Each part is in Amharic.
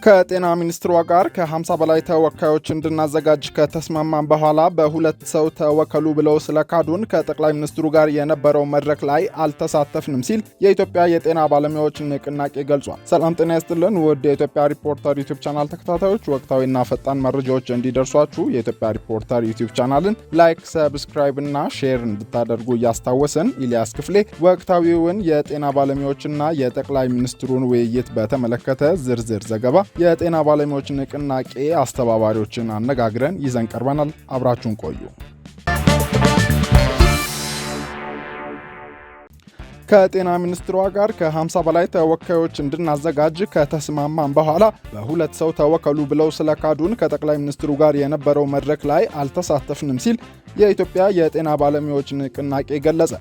ከጤና ሚኒስትሯ ጋር ከ50 በላይ ተወካዮች እንድናዘጋጅ ከተስማማን በኋላ በሁለት ሰው ተወከሉ ብለው ስለካዱን ከጠቅላይ ሚኒስትሩ ጋር የነበረው መድረክ ላይ አልተሳተፍንም ሲል የኢትዮጵያ የጤና ባለሙያዎች ንቅናቄ ገልጿል። ሰላም ጤና ይስጥልን ውድ የኢትዮጵያ ሪፖርተር ዩቲዩብ ቻናል ተከታታዮች፣ ወቅታዊና ፈጣን መረጃዎች እንዲደርሷችሁ የኢትዮጵያ ሪፖርተር ዩቲዩብ ቻናልን ላይክ፣ ሰብስክራይብ እና ሼር እንድታደርጉ እያስታወስን ኢሊያስ ክፍሌ ወቅታዊውን የጤና ባለሙያዎችና የጠቅላይ ሚኒስትሩን ውይይት በተመለከተ ዝርዝር ዘገባ የጤና ባለሙያዎች ንቅናቄ አስተባባሪዎችን አነጋግረን ይዘን ቀርበናል። አብራችሁን ቆዩ። ከጤና ሚኒስትሯ ጋር ከ50 በላይ ተወካዮች እንድናዘጋጅ ከተስማማን በኋላ በሁለት ሰው ተወከሉ ብለው ስለካዱን ከጠቅላይ ሚኒስትሩ ጋር የነበረው መድረክ ላይ አልተሳተፍንም ሲል የኢትዮጵያ የጤና ባለሙያዎች ንቅናቄ ገለጸ።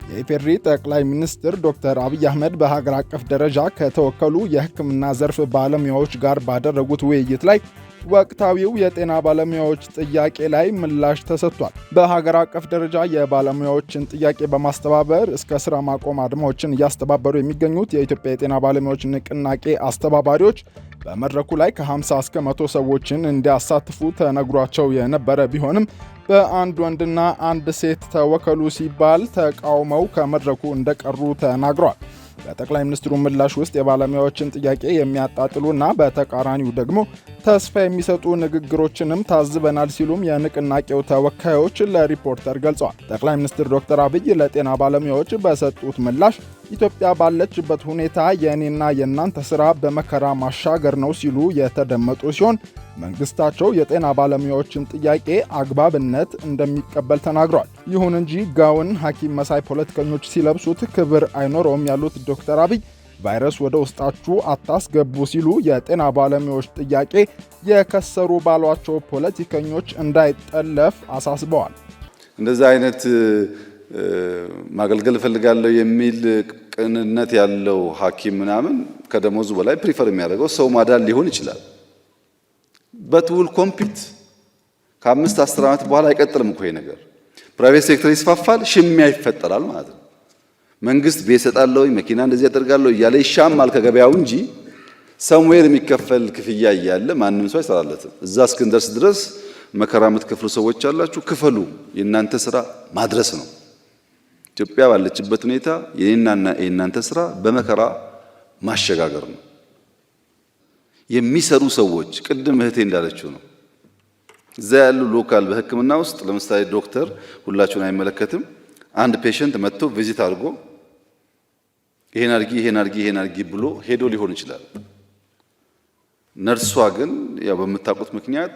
የኢፌዴሪ ጠቅላይ ሚኒስትር ዶክተር አብይ አህመድ በሀገር አቀፍ ደረጃ ከተወከሉ የሕክምና ዘርፍ ባለሙያዎች ጋር ባደረጉት ውይይት ላይ ወቅታዊው የጤና ባለሙያዎች ጥያቄ ላይ ምላሽ ተሰጥቷል። በሀገር አቀፍ ደረጃ የባለሙያዎችን ጥያቄ በማስተባበር እስከ ስራ ማቆም አድማዎችን እያስተባበሩ የሚገኙት የኢትዮጵያ የጤና ባለሙያዎች ንቅናቄ አስተባባሪዎች በመድረኩ ላይ ከ50 እስከ 100 ሰዎችን እንዲያሳትፉ ተነግሯቸው የነበረ ቢሆንም በአንድ ወንድና አንድ ሴት ተወከሉ ሲባል ተቃውመው ከመድረኩ እንደቀሩ ተናግሯል። በጠቅላይ ሚኒስትሩ ምላሽ ውስጥ የባለሙያዎችን ጥያቄ የሚያጣጥሉና በተቃራኒው ደግሞ ተስፋ የሚሰጡ ንግግሮችንም ታዝበናል ሲሉም የንቅናቄው ተወካዮች ለሪፖርተር ገልጸዋል። ጠቅላይ ሚኒስትር ዶክተር አብይ ለጤና ባለሙያዎች በሰጡት ምላሽ ኢትዮጵያ ባለችበት ሁኔታ የእኔና የእናንተ ሥራ በመከራ ማሻገር ነው ሲሉ የተደመጡ ሲሆን መንግስታቸው የጤና ባለሙያዎችን ጥያቄ አግባብነት እንደሚቀበል ተናግረዋል። ይሁን እንጂ ጋውን ሐኪም መሳይ ፖለቲከኞች ሲለብሱት ክብር አይኖረውም ያሉት ዶክተር አብይ ቫይረስ ወደ ውስጣችሁ አታስገቡ ሲሉ የጤና ባለሙያዎች ጥያቄ የከሰሩ ባሏቸው ፖለቲከኞች እንዳይጠለፍ አሳስበዋል። እንደዚህ አይነት ማገልገል እፈልጋለሁ የሚል ቅንነት ያለው ሐኪም ምናምን ከደሞዙ በላይ ፕሪፈር የሚያደርገው ሰው ማዳን ሊሆን ይችላል። በትውል ኮምፒት ከ5-10 ዓመት በኋላ አይቀጥልም እኮ ይሄ ነገር። ፕራይቬት ሴክተር ይስፋፋል፣ ሽሚያ ይፈጠራል ማለት ነው። መንግስት ቤት እሰጣለሁ፣ መኪና እንደዚህ ያደርጋለሁ እያለ ይሻማል ከገበያው እንጂ ሰምዌር የሚከፈል ክፍያ እያለ ማንም ሰው አይሰራለትም። እዛ እስክንደርስ ድረስ መከራ የምትከፍሉ ሰዎች አላችሁ፣ ክፈሉ። የእናንተ ስራ ማድረስ ነው። ኢትዮጵያ ባለችበት ሁኔታ የኔናና የእናንተ ስራ በመከራ ማሸጋገር ነው። የሚሰሩ ሰዎች ቅድም እህቴ እንዳለችው ነው። እዛ ያሉ ሎካል በሕክምና ውስጥ ለምሳሌ ዶክተር ሁላችሁን አይመለከትም። አንድ ፔሸንት መጥቶ ቪዚት አድርጎ ይሄን አድርጊ ብሎ ሄዶ ሊሆን ይችላል። ነርሷ ግን ያው በምታውቁት ምክንያት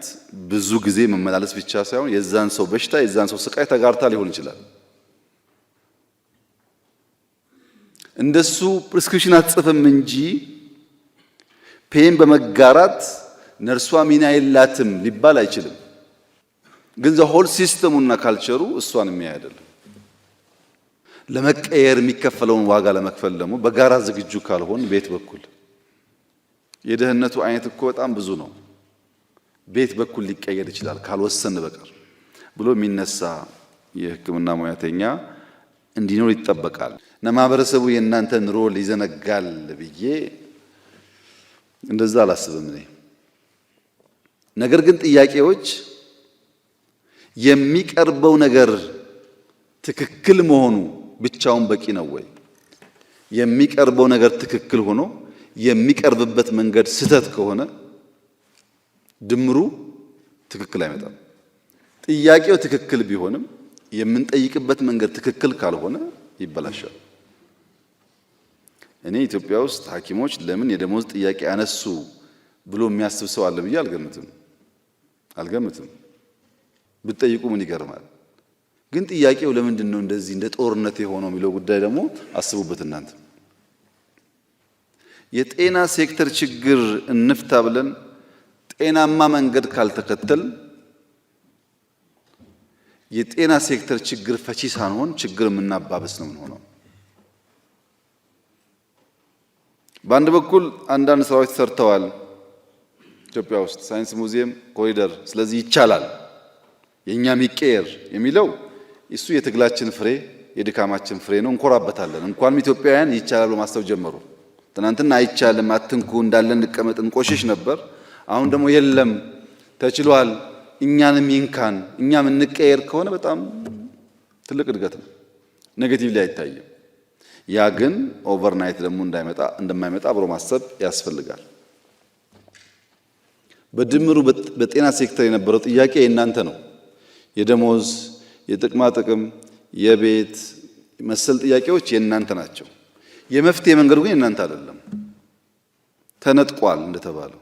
ብዙ ጊዜ መመላለስ ብቻ ሳይሆን የዛን ሰው በሽታ የዛን ሰው ስቃይ ተጋርታ ሊሆን ይችላል። እንደሱ ፕሪስክሪፕሽን አትጽፍም እንጂ ፔን በመጋራት ነርሷ ሚና የላትም ሊባል አይችልም። ግን ዘሆል ሲስተሙና ካልቸሩ እሷን የሚያይ አይደለም። ለመቀየር የሚከፈለውን ዋጋ ለመክፈል ደግሞ በጋራ ዝግጁ ካልሆን ቤት በኩል የደህንነቱ አይነት እኮ በጣም ብዙ ነው። ቤት በኩል ሊቀየር ይችላል ካልወሰን በቀር ብሎ የሚነሳ የሕክምና ሙያተኛ እንዲኖር ይጠበቃል። እና ማህበረሰቡ የእናንተን ሮል ይዘነጋል ብዬ እንደዛ አላስብም እኔ። ነገር ግን ጥያቄዎች የሚቀርበው ነገር ትክክል መሆኑ ብቻውን በቂ ነው ወይ? የሚቀርበው ነገር ትክክል ሆኖ የሚቀርብበት መንገድ ስህተት ከሆነ ድምሩ ትክክል አይመጣም። ጥያቄው ትክክል ቢሆንም የምንጠይቅበት መንገድ ትክክል ካልሆነ ይበላሻል። እኔ ኢትዮጵያ ውስጥ ሐኪሞች ለምን የደሞዝ ጥያቄ አነሱ ብሎ የሚያስብ ሰው አለ ብዬ አልገምትም። ብትጠይቁ ምን ይገርማል። ግን ጥያቄው ለምንድን ነው እንደዚህ እንደ ጦርነት የሆነው የሚለው ጉዳይ ደግሞ አስቡበት እናንተ። የጤና ሴክተር ችግር እንፍታ ብለን ጤናማ መንገድ ካልተከተል የጤና ሴክተር ችግር ፈቺ ሳንሆን ችግር የምናባብስ ነው የምንሆነው። በአንድ በኩል አንዳንድ ስራዎች ተሰርተዋል ኢትዮጵያ ውስጥ ሳይንስ ሙዚየም፣ ኮሪደር። ስለዚህ ይቻላል የኛም ይቀየር የሚለው እሱ የትግላችን ፍሬ የድካማችን ፍሬ ነው። እንኮራበታለን። እንኳንም ኢትዮጵያውያን ይቻላል ማስተው ጀመሩ። ትናንትና አይቻልም አትንኩ እንዳለን እንቀመጥ እንቆሽሽ ነበር። አሁን ደግሞ የለም ተችሏል እኛንም ይንካን እኛም እንቀየር ከሆነ በጣም ትልቅ እድገት ነው። ኔጌቲቭሊ አይታይም። ያ ግን ኦቨርናይት ደግሞ እንደማይመጣ አብሮ ማሰብ ያስፈልጋል። በድምሩ በጤና ሴክተር የነበረው ጥያቄ የእናንተ ነው። የደሞዝ፣ የጥቅማ ጥቅም፣ የቤት መሰል ጥያቄዎች የእናንተ ናቸው። የመፍትሄ መንገዱ ግን የእናንተ አይደለም። ተነጥቋል እንደተባለው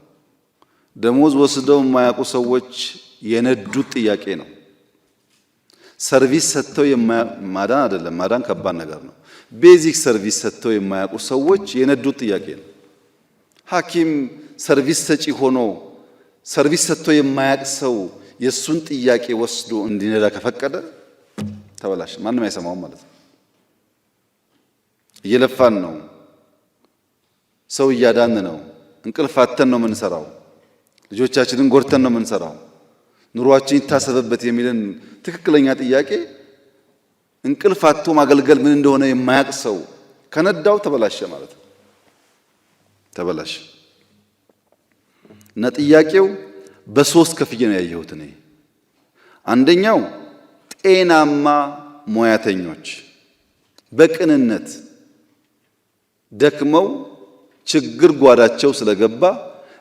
ደሞዝ ወስደው የማያውቁ ሰዎች የነዱት ጥያቄ ነው። ሰርቪስ ሰጥተው ማዳን አይደለም፣ ማዳን ከባድ ነገር ነው። ቤዚክ ሰርቪስ ሰጥተው የማያውቁ ሰዎች የነዱት ጥያቄ ነው። ሐኪም ሰርቪስ ሰጪ ሆኖ ሰርቪስ ሰጥቶ የማያውቅ ሰው የሱን ጥያቄ ወስዶ እንዲነዳ ከፈቀደ ተበላሽ፣ ማንም አይሰማውም ማለት ነው። እየለፋን ነው፣ ሰው እያዳን ነው፣ እንቅልፍ አጥተን ነው የምንሰራው፣ ልጆቻችንን ጎድተን ነው የምንሰራው፣ ኑሯችን ይታሰብበት የሚልን ትክክለኛ ጥያቄ እንቅልፍ አጥቶ ማገልገል ምን እንደሆነ የማያውቅ ሰው ከነዳው ተበላሸ ማለት ነው። ተበላሸ እና ጥያቄው በሶስት ከፍዬ ነው ያየሁት እኔ። አንደኛው ጤናማ ሙያተኞች በቅንነት ደክመው ችግር ጓዳቸው ስለገባ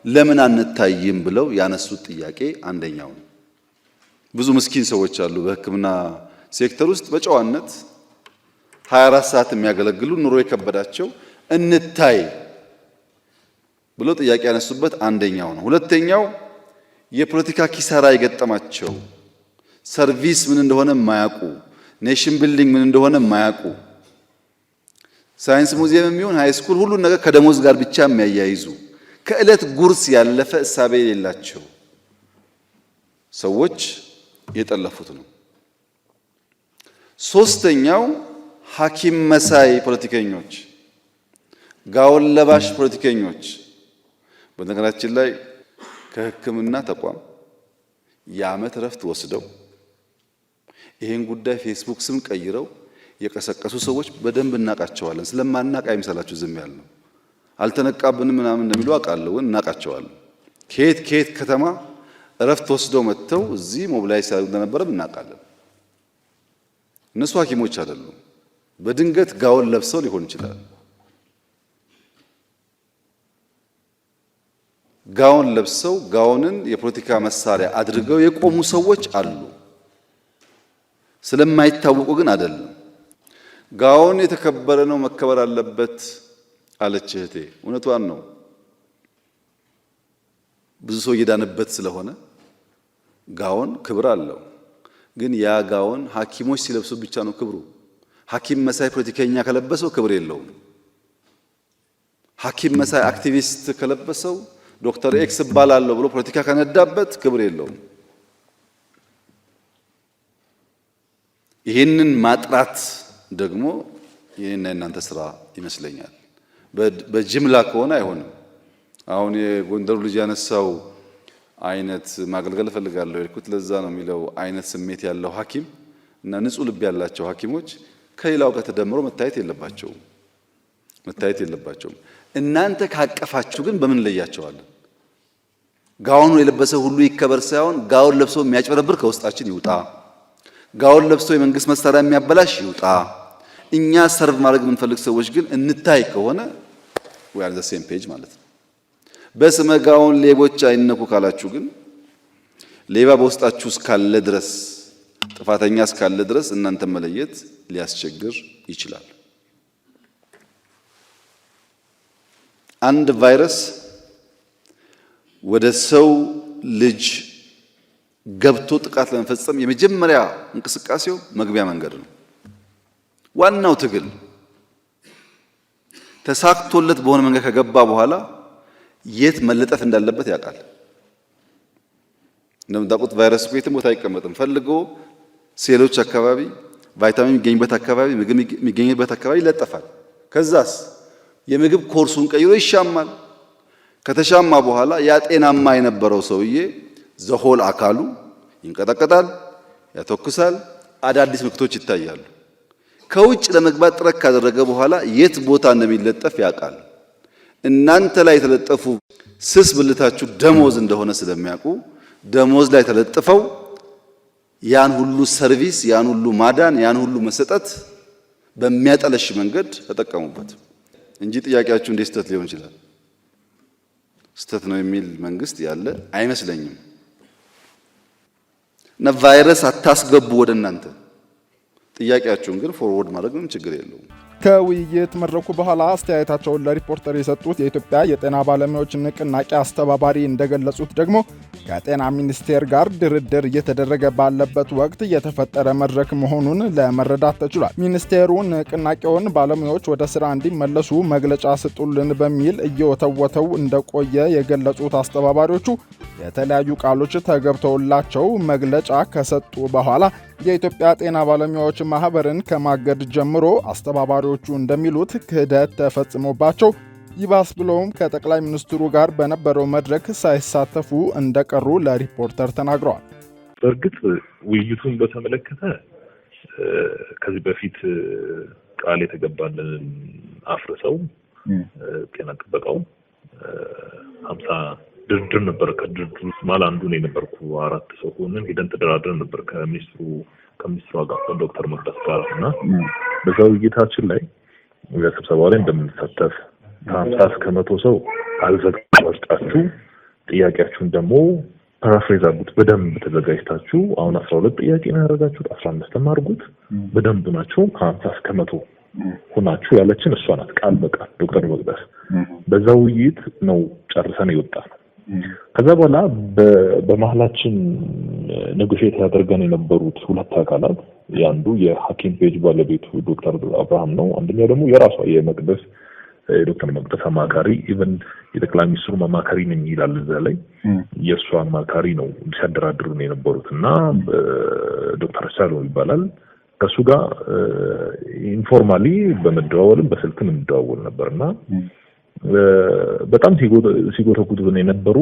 ለምን አንታይም ብለው ያነሱት ጥያቄ አንደኛው ነው። ብዙ ምስኪን ሰዎች አሉ በሕክምና ሴክተር ውስጥ በጨዋነት 24 ሰዓት የሚያገለግሉ ኑሮ የከበዳቸው እንታይ ብለው ጥያቄ ያነሱበት አንደኛው ነው። ሁለተኛው የፖለቲካ ኪሳራ የገጠማቸው ሰርቪስ ምን እንደሆነ የማያውቁ፣ ኔሽን ቢልዲንግ ምን እንደሆነ የማያውቁ፣ ሳይንስ ሙዚየም የሚሆን ሃይ ስኩል ሁሉን ነገር ከደሞዝ ጋር ብቻ የሚያያይዙ ከዕለት ጉርስ ያለፈ እሳቤ የሌላቸው ሰዎች የጠለፉት ነው። ሶስተኛው ሐኪም መሳይ ፖለቲከኞች፣ ጋውን ለባሽ ፖለቲከኞች። በነገራችን ላይ ከሕክምና ተቋም የዓመት እረፍት ወስደው ይሄን ጉዳይ ፌስቡክ ስም ቀይረው የቀሰቀሱ ሰዎች በደንብ እናቃቸዋለን። ስለማናቅ አይምሰላችሁ ዝም ያልነው። አልተነቃብንም ምናምን እንደሚሉ አውቃለሁ፣ ግን እናቃቸዋለን። ከየት ከተማ እረፍት ወስደው መጥተው እዚህ ሞቢላይዝ ሲያደርጉ እንደነበረም እናውቃለን። እነሱ ሐኪሞች አይደሉም። በድንገት ጋውን ለብሰው ሊሆን ይችላል። ጋውን ለብሰው ጋውንን የፖለቲካ መሳሪያ አድርገው የቆሙ ሰዎች አሉ። ስለማይታወቁ ግን አይደለም። ጋውን የተከበረ ነው፣ መከበር አለበት አለች እህቴ። እውነቷን ነው። ብዙ ሰው እየዳነበት ስለሆነ ጋውን ክብር አለው። ግን ያ ጋውን ሐኪሞች ሲለብሱ ብቻ ነው ክብሩ። ሐኪም መሳይ ፖለቲከኛ ከለበሰው ክብር የለውም። ሐኪም መሳይ አክቲቪስት ከለበሰው ዶክተር ኤክስ እባላለሁ ብሎ ፖለቲካ ከነዳበት ክብር የለውም። ይህንን ማጥራት ደግሞ የኔና የናንተ ስራ ይመስለኛል። በጅምላ ከሆነ አይሆንም። አሁን የጎንደሩ ልጅ ያነሳው አይነት ማገልገል እፈልጋለሁ የልኩት ለዛ ነው የሚለው አይነት ስሜት ያለው ሐኪም እና ንጹህ ልብ ያላቸው ሐኪሞች ከሌላው ጋር ተደምሮ መታየት የለባቸውም። እናንተ ካቀፋችሁ ግን በምን ለያቸዋለን? ጋውኑ የለበሰ ሁሉ ይከበር ሳይሆን ጋውን ለብሶ የሚያጭበረብር ከውስጣችን ይውጣ። ጋውን ለብሶ የመንግስት መሳሪያ የሚያበላሽ ይውጣ። እኛ ሰርቭ ማድረግ የምንፈልግ ሰዎች ግን እንታይ ከሆነ we are the same page ማለት ነው። በስመ ጋውን ሌቦች አይነኩ ካላችሁ ግን ሌባ በውስጣችሁ እስካለ ድረስ ጥፋተኛ እስካለ ድረስ እናንተ መለየት ሊያስቸግር ይችላል። አንድ ቫይረስ ወደ ሰው ልጅ ገብቶ ጥቃት ለመፈጸም የመጀመሪያ እንቅስቃሴው መግቢያ መንገድ ነው። ዋናው ትግል ተሳክቶለት በሆነ መንገድ ከገባ በኋላ የት መለጠፍ እንዳለበት ያውቃል። እንደምታውቁት ቫይረስ የትም ቦታ አይቀመጥም። ፈልጎ ሴሎች አካባቢ፣ ቫይታሚን የሚገኝበት አካባቢ፣ ምግብ የሚገኝበት አካባቢ ይለጠፋል። ከዛስ የምግብ ኮርሱን ቀይሮ ይሻማል። ከተሻማ በኋላ ያ ጤናማ የነበረው ሰውዬ ዘሆል አካሉ ይንቀጠቀጣል፣ ያተኩሳል፣ አዳዲስ ምልክቶች ይታያሉ። ከውጭ ለመግባት ጥረት ካደረገ በኋላ የት ቦታ እንደሚለጠፍ ያውቃል። እናንተ ላይ የተለጠፉ ስስ ብልታችሁ ደሞዝ እንደሆነ ስለሚያውቁ ደሞዝ ላይ ተለጥፈው ያን ሁሉ ሰርቪስ፣ ያን ሁሉ ማዳን፣ ያን ሁሉ መሰጠት በሚያጠለሽ መንገድ ተጠቀሙበት እንጂ ጥያቄያችሁ እንዴት ስተት ሊሆን ይችላል? ስተት ነው የሚል መንግስት ያለ አይመስለኝም። እና ቫይረስ አታስገቡ ወደ እናንተ። ጥያቄያችሁን ግን ፎርወርድ ማድረግ ምንም ችግር የለውም። ከውይይት መድረኩ በኋላ አስተያየታቸውን ለሪፖርተር የሰጡት የኢትዮጵያ የጤና ባለሙያዎች ንቅናቄ አስተባባሪ እንደገለጹት ደግሞ ከጤና ሚኒስቴር ጋር ድርድር እየተደረገ ባለበት ወቅት የተፈጠረ መድረክ መሆኑን ለመረዳት ተችሏል። ሚኒስቴሩ ንቅናቄውን ባለሙያዎች ወደ ስራ እንዲመለሱ መግለጫ ስጡልን በሚል እየወተወተው እንደቆየ የገለጹት አስተባባሪዎቹ የተለያዩ ቃሎች ተገብተውላቸው መግለጫ ከሰጡ በኋላ የኢትዮጵያ ጤና ባለሙያዎች ማህበርን ከማገድ ጀምሮ አስተባባሪዎቹ እንደሚሉት ክህደት ተፈጽሞባቸው ይባስ ብለውም ከጠቅላይ ሚኒስትሩ ጋር በነበረው መድረክ ሳይሳተፉ እንደቀሩ ለሪፖርተር ተናግረዋል። በእርግጥ ውይይቱን በተመለከተ ከዚህ በፊት ቃል የተገባልን አፍርሰው ጤና ጥበቃው 50 ድርድር ነበር። ከድርድሩ ማል አንዱ ነው የነበርኩ። 4 ሰው ሆነን ሄደን ተደራድረን ነበር ከሚኒስትሩ ጋር ዶክተር መቅደስ ጋር እና በዛ ውይይታችን ላይ ስብሰባው ላይ እንደምንሳተፍ 50 እስከ 100 ሰው አልዘጋጅታችሁ ጥያቄያችሁን ደግሞ ፓራፍሬዝ አድርጉት በደንብ ተዘጋጅታችሁ አሁን 12 ጥያቄ ነው ያደረጋችሁት 15 አድርጉት በደንብ ናችሁ ከ50 እስከ 100 ሆናችሁ ያለችን እሷ ናት ቃል በቃል ዶክተር መቅደስ። በዛ ውይይት ነው ጨርሰን የወጣነው። ከዛ በኋላ በመሃላችን ኔጎሺዬት ያደርገን የነበሩት ሁለት አካላት ያንዱ የሐኪም ፔጅ ባለቤቱ ዶክተር አብርሃም ነው። አንደኛው ደግሞ የራሷ የመቅደስ ዶክተር መቅደስ አማካሪ ኢቭን የጠቅላይ ሚኒስትሩ አማካሪ ነኝ ይላል እዛ ላይ የእሷ አማካሪ ነው ሲያደራድሩን የነበሩት እና ዶክተር ሳሎ ይባላል። ከሱ ጋር ኢንፎርማሊ በመደዋወልም በስልክም እንደዋወል ነበርና በጣም ሲጎተጉቱ የነበሩ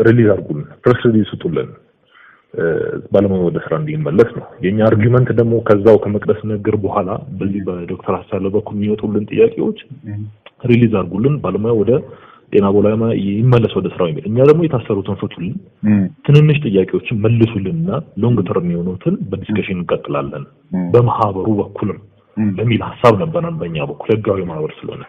ሪሊዝ አድርጉልን ፕሬስ ሪሊዝ ስጡልን ባለሙያው ወደ ስራ እንዲመለስ ነው የኛ አርጊመንት። ደግሞ ከዛው ከመቅደስ ንግግር በኋላ በዚህ በዶክተር አሳለ በኩል የሚወጡልን ጥያቄዎች ሪሊዝ አድርጉልን ባለሙያው ወደ ጤና ባለሙያ ይመለስ ወደ ስራው ይመለስ፣ እኛ ደግሞ የታሰሩትን ፍቱልን፣ ትንንሽ ጥያቄዎችን መልሱልንና ሎንግ ተርም የሆኑትን በዲስከሽን እንቀጥላለን በማህበሩ በኩልም በሚል ሐሳብ ነበርና በእኛ በኩል ህጋዊ ማህበር ስለሆነ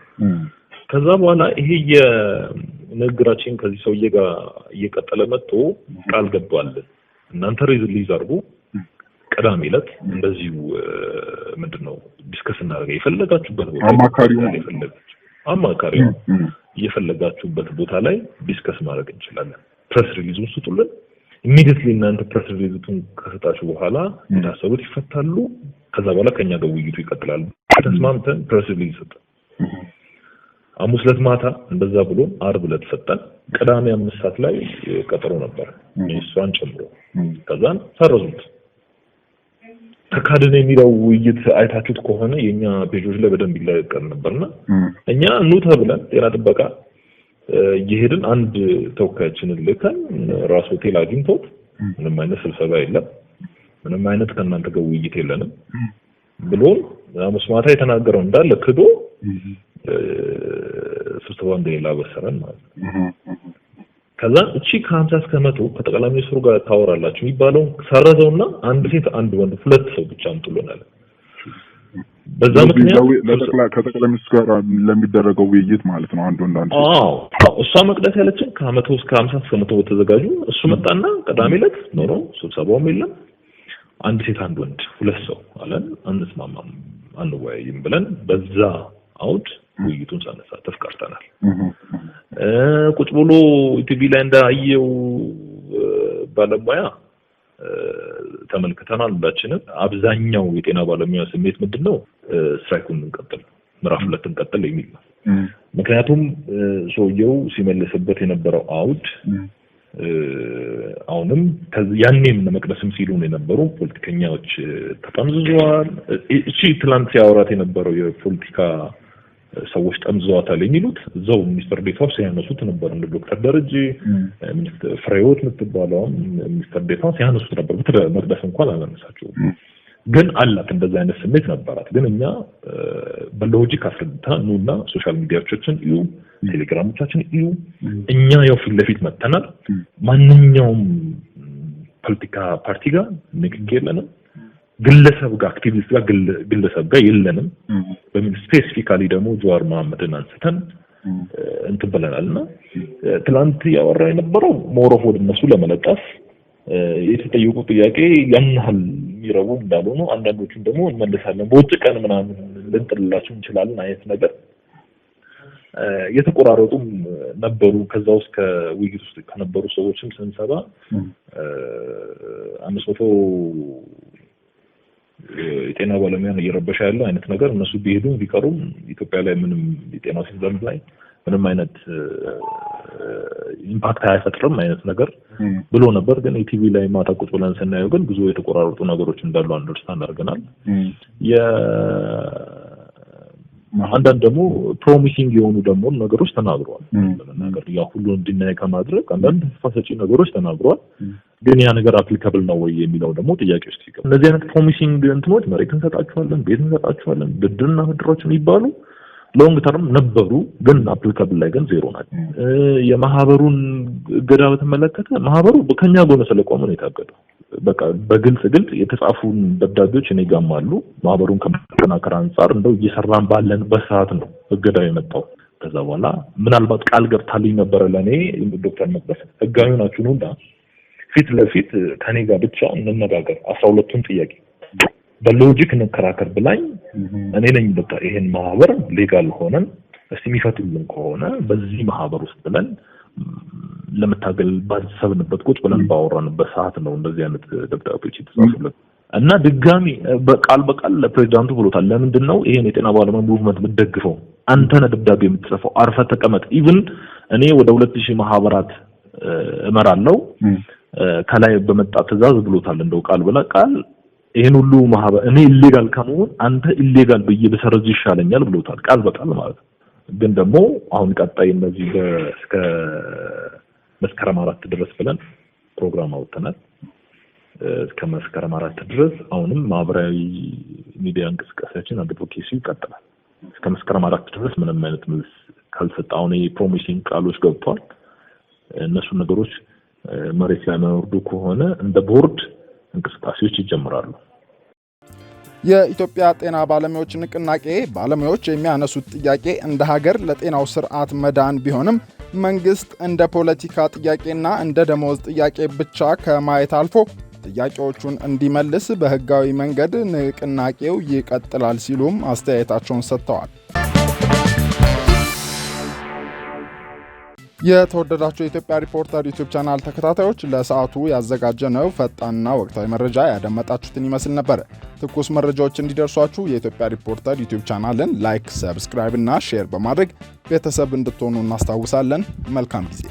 ከዛ በኋላ ይሄ የንግግራችን ከዚህ ሰውዬ ጋር እየቀጠለ መጥቶ ቃል ገባል እናንተ ሪሊዝ አድርጉ ቀዳሚ ዕለት እንደዚሁ ምንድነው ዲስከስ እናደርጋ የፈለጋችሁበት ቦታ አማካሪው የፈለጋችሁበት ቦታ ላይ ዲስከስ ማድረግ እንችላለን። ፕሬስ ሪሊዙን ስጡልን ኢሚዲየትሊ እናንተ ፕሬስ ሪሊዙን ከሰጣችሁ በኋላ የታሰሩት ይፈታሉ። ከዛ በኋላ ከኛ ጋር ውይይቱ ይቀጥላል። ተስማምተን ፕሬስ ሪሊዝ ሰጠን። ሐሙስ ዕለት ማታ እንደዛ ብሎ ዓርብ ዕለት ሰጠን። ቅዳሜ 5 ሰዓት ላይ ቀጠሮ ነበር እሷን ጨምሮ። ከዛን ሰረዙት። ተካድነ የሚለው ውይይት አይታችሁት ከሆነ የኛ ፔጆች ላይ በደንብ ይለቀቅ ነበርና እኛ ኑ ተብለን ጤና ጥበቃ እየሄድን አንድ ተወካያችንን ልከን ራስ ሆቴል አግኝቶት ምንም አይነት ስብሰባ የለም ምንም አይነት ከእናንተ ጋር ውይይት የለንም ብሎን ሐሙስ ማታ የተናገረው እንዳለ ክዶ ስብሰባው እንደሌላ በሰረን ማለት ነው። ከዛ እቺ ከ50 እስከ 100 ከጠቅላይ ሚኒስትሩ ጋር ታወራላችሁ የሚባለው ሰረዘውና አንድ ሴት አንድ ወንድ ሁለት ሰው ብቻ አምጥሎናል። በዛ ምክንያት ከጠቅላይ ሚኒስትሩ ጋር ለሚደረገው ውይይት ማለት ነው። አንድ ወንድ አንድ እሷ መቅደስ ያለችን ከ100 እስከ 50 እስከ 100 ተዘጋጁ። እሱ መጣና ቀዳሚ ዕለት ኖሮ ስብሰባውም የለም አንድ ሴት አንድ ወንድ ሁለት ሰው አለን። አንስማማም አንወያይም ብለን በዛ አውድ ውይይቱን ሳነሳተፍ ቀርተናል። ቁጭ ብሎ ኢቲቪ ላይ እንዳየው ባለሙያ ተመልክተናል። ሁላችንም አብዛኛው የጤና ባለሙያ ስሜት ምንድነው ስትራይኩን እንቀጥል ምዕራፍ 2 እንቀጥል የሚል ነው። ምክንያቱም ሰውየው ሲመለስበት የነበረው አውድ አሁንም ያኔም መቅደስም ሲሉ የነበሩ ፖለቲከኛዎች ተጠምዝዘዋል። እቺ ትላንት ሲያወራት የነበረው የፖለቲካ ሰዎች ጠምዘዋታል የሚሉት እዛው ሚኒስትር ዴታው ሲያነሱት ነበር። እንደ ዶክተር ደረጀ ሚኒስትር ፍሬዎት ምትባለው ሚኒስትር ዴታው ሲያነሱት ነበር። መቅደስ እንኳን አላነሳቸውም። ግን አላት እንደዛ አይነት ስሜት ነበራት። ግን እኛ በሎጂክ አስረድተን ነውና ሶሻል ሚዲያዎቻችን እዩ፣ ቴሌግራሞቻችን እዩ፣ እኛ ያው ፊት ለፊት መተናል። ማንኛውም ፖለቲካ ፓርቲ ጋር ንክኪ የለንም፣ ግለሰብ ጋር አክቲቪስት ጋር ግለሰብ ጋር የለንም። በምን ስፔሲፊካሊ ደግሞ ጀዋር መሐመድን አንስተን እንትን ብለናልና ትላንት ያወራ የነበረው ሞሮፍ ወደ እነሱ ለመለጠፍ የተጠየቁ ጥያቄ ያን ያህል የሚረቡ እንዳልሆኑ አንዳንዶቹም ደግሞ እንመልሳለን በውጭ ቀን ምናምን ልንጥልላችሁ እንችላለን አይነት ነገር የተቆራረጡም ነበሩ። ከዛ ውስጥ ከውይይት ውስጥ ከነበሩ ሰዎችም ስንሰባ 500 የጤና ባለሙያን እየረበሻ ያለው አይነት ነገር እነሱ ቢሄዱም ቢቀሩም ኢትዮጵያ ላይ ምንም የጤና ሲስተም ላይ ምንም አይነት ኢምፓክት አይፈጥርም አይነት ነገር ብሎ ነበር። ግን ኢቲቪ ላይ ማታ ቁጭ ብለን ስናየው ግን ብዙ የተቆራረጡ ነገሮች እንዳሉ አንደርስታንድ አድርገናል። አንዳንድ ደግሞ ፕሮሚሲንግ የሆኑ ደግሞ ነገሮች ተናግረዋል። ነገር ያው ሁሉ እንድናይ ከማድረግ አንዳንድ ተስፋ ሰጪ ነገሮች ተናግረዋል። ግን ያ ነገር አፕሊካብል ነው ወይ የሚለው ደግሞ ጥያቄ ውስጥ ይገባል። እነዚህ አይነት ፕሮሚሲንግ እንትኖች መሬት እንሰጣቸዋለን፣ ቤት እንሰጣቸዋለን፣ ብድርና ብድሮች የሚባሉ ሎንግ ተርም ነበሩ፣ ግን አፕሊካብል ላይ ግን ዜሮ ናቸው። የማህበሩን እገዳ በተመለከተ ማህበሩ ከኛ ጎን ስለቆመ ነው የታገደው። በቃ በግልጽ የተጻፉ ደብዳቤዎች እኔ ጋርም አሉ። ማህበሩን ከማጠናከር አንፃር እንደው እየሰራን ባለንበት ሰዓት ነው እገዳው የመጣው። ከዛ በኋላ ምናልባት ቃል ገብታልኝ ነበረ ለኔ ዶክተር መቅደስ ህጋዊ ናችሁ ነውና ፊት ለፊት ከኔ ጋር ብቻ እንነጋገር 12ቱን ጥያቄ በሎጂክ እንከራከር ብላኝ እኔ ነኝ በቃ ይሄን ማህበር ሌጋል ሆነን እስቲ የሚፈቱልን ከሆነ በዚህ ማህበር ውስጥ ብለን ለመታገል ባሰብንበት ቁጭ ብለን ባወራንበት ሰዓት ነው እንደዚህ አይነት ደብዳቤዎች የተጻፉለት እና ድጋሚ በቃል ለፕሬዝዳንቱ ብሎታል። ለምንድን ነው ይሄን የጤና ባለሙያ ሙቭመንት የምትደግፈው? አንተ ነህ ደብዳቤ የምትጽፈው፣ አርፈህ ተቀመጥ። ኢቭን እኔ ወደ 2000 ማህበራት እመራለሁ ከላይ በመጣ ትዕዛዝ ብሎታል። እንደው ቃል ይሄን ሁሉ ማህበር እኔ ኢሌጋል ከመሆን አንተ ኢሌጋል በየበሰረዝ ይሻለኛል ብሎታል ቃል ማለት ነው። ግን ደግሞ አሁን ቀጣይ እነዚህ እስከ መስከረም 4 ድረስ ብለን ፕሮግራም አውጥተናል። እስከ መስከረም 4 ድረስ አሁንም ማህበራዊ ሚዲያ እንቅስቃሴያችን አድቮኬሲ ይቀጥላል። እስከ መስከረም 4 ድረስ ምንም አይነት መልስ ካልሰጠ አሁን የፕሮሚሲንግ ቃሎች ገብቷል። እነሱ ነገሮች መሬት ላይ ማውርዱ ከሆነ እንደ ቦርድ እንቅስቃሴዎች ይጀምራሉ። የኢትዮጵያ ጤና ባለሙያዎች ንቅናቄ ባለሙያዎች የሚያነሱት ጥያቄ እንደ ሀገር ለጤናው ስርዓት መዳን ቢሆንም መንግስት እንደ ፖለቲካ ጥያቄና እንደ ደሞዝ ጥያቄ ብቻ ከማየት አልፎ ጥያቄዎቹን እንዲመልስ በህጋዊ መንገድ ንቅናቄው ይቀጥላል ሲሉም አስተያየታቸውን ሰጥተዋል። የተወደዳችሁ የኢትዮጵያ ሪፖርተር ዩቲዩብ ቻናል ተከታታዮች ለሰዓቱ ያዘጋጀነው ፈጣንና ወቅታዊ መረጃ ያደመጣችሁትን ይመስል ነበር። ትኩስ መረጃዎች እንዲደርሷችሁ የኢትዮጵያ ሪፖርተር ዩቲዩብ ቻናልን ላይክ፣ ሰብስክራይብ እና ሼር በማድረግ ቤተሰብ እንድትሆኑ እናስታውሳለን። መልካም ጊዜ